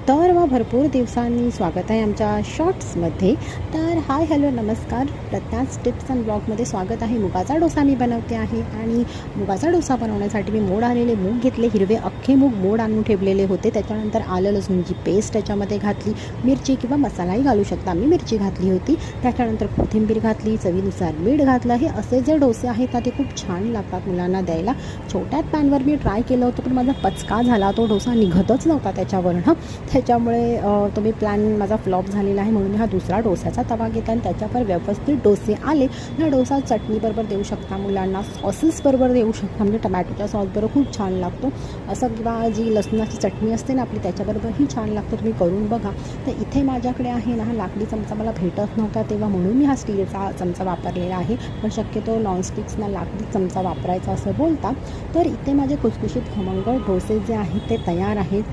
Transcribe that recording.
तर मग भरपूर दिवसांनी स्वागत आहे आमच्या शॉर्ट्समध्ये. तर हाय हॅलो नमस्कार, प्रत्याच टिप्स अँड ब्लॉगमध्ये स्वागत आहे. मुगाचा डोसा मी बनवते आहे आणि मुगाचा डोसा बनवण्यासाठी मी मोड आलेले मूग घेतले, हिरवे अख्खे मूग मोड आणून ठेवलेले होते. त्याच्यानंतर आलं लसूणची पेस्ट त्याच्यामध्ये घातली, मिरची किंवा मसालाही घालू शकता, मी मिरची घातली होती. त्याच्यानंतर कोथिंबीर घातली, चवीनुसार मीठ घातलं. हे असे जे डोसे आहेत ना ते खूप छान लागतात मुलांना द्यायला. छोट्यात पॅनवर मी ट्राय केलं होतं पण माझा पचका झाला, तो डोसा निघतच नव्हता त्याच्यावरनं. त्याच्यामुळे तो मी प्लॅन माझा फ्लॉप झालेला आहे. म्हणून हा दुसरा डोसाचा तवा घेतला आणि त्याच्यावर व्यवस्थित डोसे आले. हा डोसा चटणीबरोबर देऊ शकता मुलांना, सॉसेसबरोबर देऊ शकता, म्हणजे टमॅटोच्या सॉसबरोबर खूप छान लागतो असं, किंवा जी लसणाची चटणी असते ना आपली त्याच्याबरोबरही छान लागतो. तुम्ही करून बघा. तर इथे माझ्याकडे आहे ना हा लाकडी चमचा, मला भेटत नव्हता तेव्हा म्हणून मी हा स्टीलचा चमचा वापरलेला आहे. पण शक्यतो नॉनस्टिक्सना लाकडी चमचा वापरायचा असं बोलतात. तर इथे माझे खुसखुशीत खमंग डोसे जे आहेत ते तयार आहेत.